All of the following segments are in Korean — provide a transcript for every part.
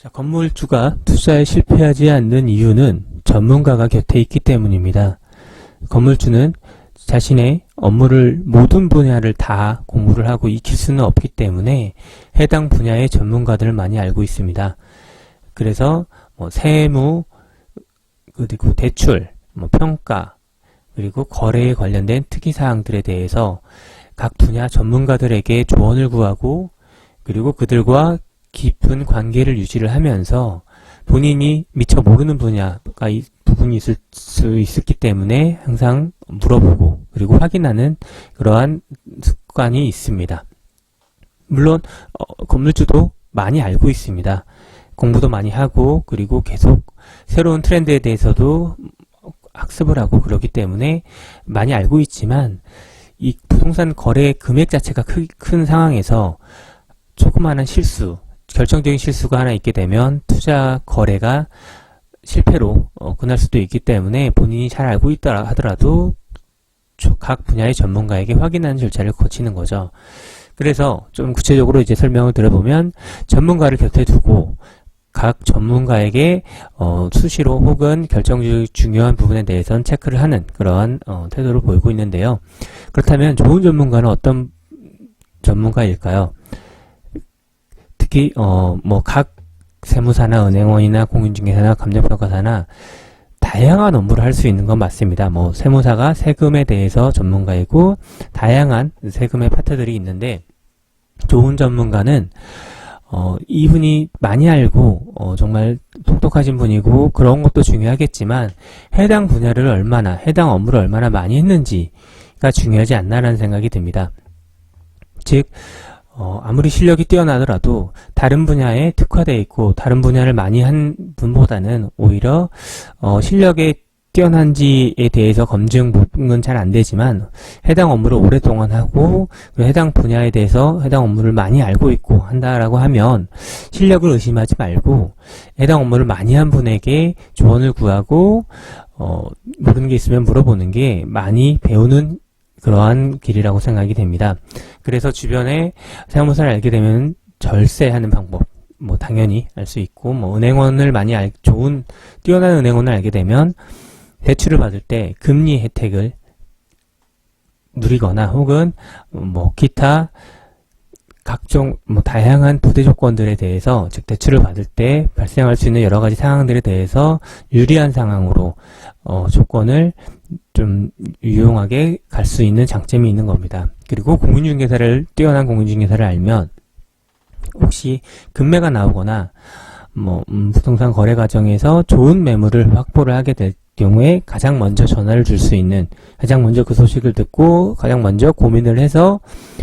자, 건물주가 투자에 실패하지 않는 이유는 전문가가 곁에 있기 때문입니다. 건물주는 자신의 업무를 모든 분야를 다 공부를 하고 익힐 수는 없기 때문에 해당 분야의 전문가들을 많이 알고 있습니다. 그래서 세무, 그리고 대출, 평가, 그리고 거래에 관련된 특이사항들에 대해서 각 분야 전문가들에게 조언을 구하고 그리고 그들과 깊은 관계를 유지를 하면서 본인이 미처 모르는 분야가 부분이 있을 수 있었기 때문에 항상 물어보고 그리고 확인하는 그러한 습관이 있습니다. 물론 건물주도 많이 알고 있습니다. 공부도 많이 하고 그리고 계속 새로운 트렌드에 대해서도 학습을 하고 그러기 때문에 많이 알고 있지만 이 부동산 거래 금액 자체가 큰 상황에서 조그마한 실수, 결정적인 실수가 하나 있게 되면 투자 거래가 실패로 끝날 수도 있기 때문에 본인이 잘 알고 있다 하더라도 각 분야의 전문가에게 확인하는 절차를 거치는 거죠. 그래서 좀 구체적으로 이제 설명을 들어보면 전문가를 곁에 두고 각 전문가에게 수시로 혹은 결정적인 중요한 부분에 대해서는 체크를 하는 그러한 태도를 보이고 있는데요. 그렇다면 좋은 전문가는 어떤 전문가일까요? 특히 각 세무사나 은행원이나 공인중개사나 감정평가사나 다양한 업무를 할 수 있는 건 맞습니다. 세무사가 세금에 대해서 전문가이고 다양한 세금의 파트들이 있는데 좋은 전문가는 이분이 많이 알고 정말 똑똑하신 분이고 그런 것도 중요하겠지만 해당 분야를 얼마나 해당 업무를 얼마나 많이 했는지가 중요하지 않나라는 생각이 듭니다. 즉 아무리 실력이 뛰어나더라도 다른 분야에 특화되어 있고 다른 분야를 많이 한 분보다는 오히려 실력에 뛰어난지에 대해서 검증은 잘 안되지만 해당 업무를 오랫동안 하고 해당 분야에 대해서 해당 업무를 많이 알고 있고 한다라고 하면 실력을 의심하지 말고 해당 업무를 많이 한 분에게 조언을 구하고 모르는 게 있으면 물어보는 게 많이 배우는 그러한 길이라고 생각이 됩니다. 그래서 주변에 세무사를 알게 되면 절세하는 방법 당연히 알 수 있고 은행원을 많이 좋은 뛰어난 은행원을 알게 되면 대출을 받을 때 금리 혜택을 누리거나 혹은 기타 각종 다양한 부대 조건들에 대해서 즉 대출을 받을 때 발생할 수 있는 여러 가지 상황들에 대해서 유리한 상황으로 조건을 좀 유용하게 갈 수 있는 장점이 있는 겁니다. 그리고 뛰어난 공인중개사를 알면 혹시 금매가 나오거나 부동산 거래 과정에서 좋은 매물을 확보를 하게 될 경우에 가장 먼저 전화를 줄 수 있는, 가장 먼저 그 소식을 듣고 가장 먼저 고민을 해서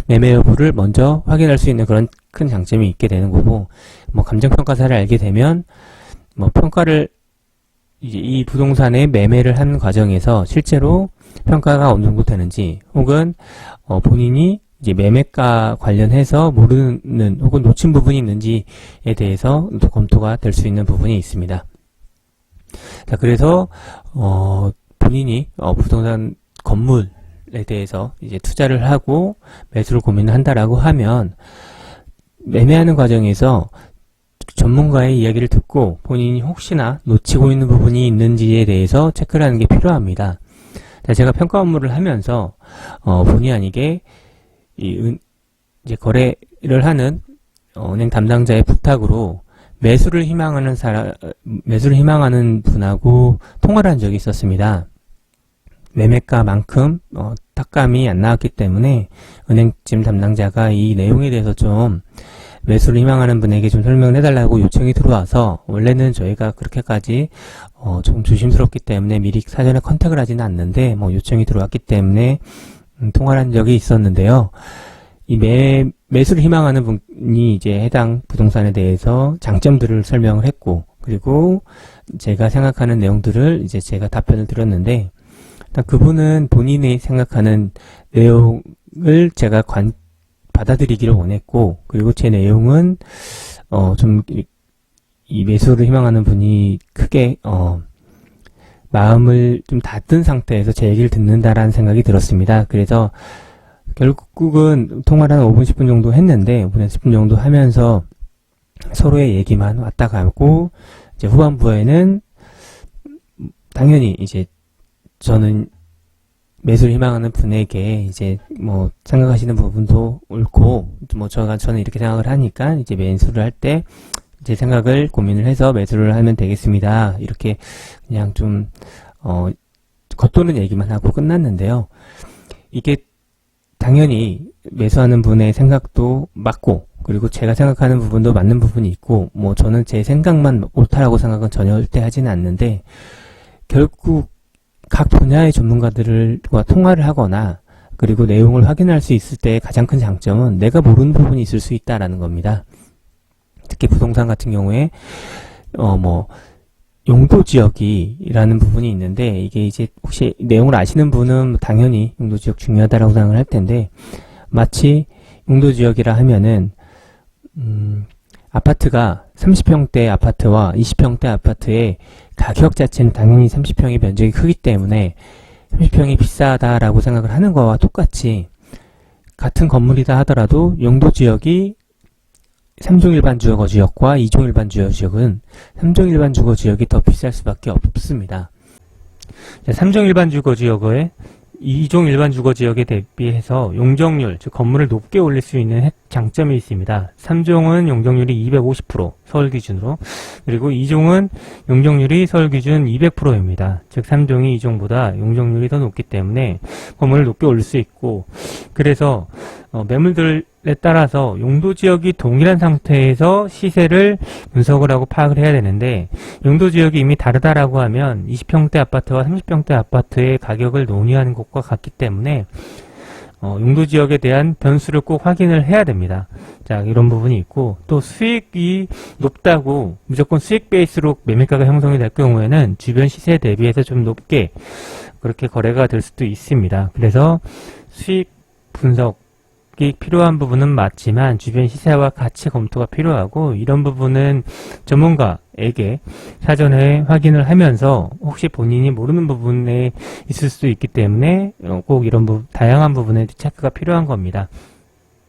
매매 여부를 먼저 확인할 수 있는 그런 큰 장점이 있게 되는 거고, 감정평가사를 알게 되면 평가를 이제 이 부동산의 매매를 한 과정에서 실제로 평가가 어느 정도 되는지 혹은 본인이 이제 매매가 관련해서 모르는 혹은 놓친 부분이 있는지에 대해서 또 검토가 될 수 있는 부분이 있습니다. 자, 그래서 본인이 부동산 건물에 대해서 이제 투자를 하고 매수를 고민을 한다라고 하면 매매하는 과정에서 전문가의 이야기를 듣고 본인이 혹시나 놓치고 있는 부분이 있는지에 대해서 체크를 하는 게 필요합니다. 자, 제가 평가 업무를 하면서 본의 아니게 이제 거래를 하는 은행 담당자의 부탁으로 매수를 희망하는 분하고 통화를 한 적이 있었습니다. 매매가만큼 탁감이 안 나왔기 때문에 은행팀 담당자가 이 내용에 대해서 좀 매수를 희망하는 분에게 좀 설명을 해달라고 요청이 들어와서 원래는 저희가 그렇게까지 조금 조심스럽기 때문에 미리 사전에 컨택을 하지는 않는데 요청이 들어왔기 때문에 통화를 한 적이 있었는데요. 이 매수를 희망하는 분이 이제 해당 부동산에 대해서 장점들을 설명을 했고, 그리고 제가 생각하는 내용들을 이제 제가 답변을 드렸는데, 일단 그분은 본인이 생각하는 내용을 제가 받아들이기를 원했고, 그리고 제 내용은 좀 이 매수를 희망하는 분이 크게 마음을 좀 닫은 상태에서 제 얘기를 듣는다라는 생각이 들었습니다. 그래서 결국은 통화를 한 5분, 10분 정도 했는데 5분에서 10분 정도 하면서 서로의 얘기만 왔다 가고, 이제 후반부에는 당연히 이제 저는 매수를 희망하는 분에게 이제 뭐 생각하시는 부분도 옳고, 뭐 저는 이렇게 생각을 하니까 이제 매수를 할 때 제 생각을 고민을 해서 매수를 하면 되겠습니다. 이렇게 그냥 좀 겉도는 얘기만 하고 끝났는데요. 이게 당연히 매수하는 분의 생각도 맞고, 그리고 제가 생각하는 부분도 맞는 부분이 있고, 뭐 저는 제 생각만 옳다라고 생각은 전혀 절대 하지는 않는데, 결국 각 분야의 전문가들과 통화를 하거나 그리고 내용을 확인할 수 있을 때 가장 큰 장점은 내가 모르는 부분이 있을 수 있다라는 겁니다. 특히 부동산 같은 경우에 뭐 용도 지역이라는 부분이 있는데, 이게 이제 혹시 내용을 아시는 분은 당연히 용도 지역 중요하다라고 생각을 할 텐데, 마치 용도 지역이라 하면은 아파트가 30평대 아파트와 20평대 아파트의 가격 자체는 당연히 30평의 면적이 크기 때문에 30평이 비싸다라고 생각을 하는 거와 똑같이, 같은 건물이다 하더라도 용도 지역이 3종 일반 주거 지역과 2종 일반 주거 지역은 3종 일반 주거 지역이 더 비쌀 수밖에 없습니다. 3종 일반 주거 지역의 2종 일반 주거 지역에 대비해서 용적률, 즉 건물을 높게 올릴 수 있는 장점이 있습니다. 3종은 용적률이 250%, 서울 기준으로, 그리고 2종은 용적률이 서울 기준 200%입니다. 즉 3종이 2종보다 용적률이 더 높기 때문에 건물을 높게 올릴 수 있고, 그래서 매물들에 따라서 용도 지역이 동일한 상태에서 시세를 분석을 하고 파악을 해야 되는데, 용도 지역이 이미 다르다라고 하면 20평대 아파트와 30평대 아파트의 가격을 논의하는 것과 같기 때문에 용도 지역에 대한 변수를 꼭 확인을 해야 됩니다. 자, 이런 부분이 있고, 또 수익이 높다고 무조건 수익 베이스로 매매가가 형성이 될 경우에는 주변 시세에 대비해서 좀 높게 그렇게 거래가 될 수도 있습니다. 그래서 수익 분석이 필요한 부분은 맞지만 주변 시세와 같이 검토가 필요하고, 이런 부분은 전문가에게 사전에 확인을 하면서 혹시 본인이 모르는 부분에 있을 수도 있기 때문에 꼭 이런 다양한 부분에 체크가 필요한 겁니다.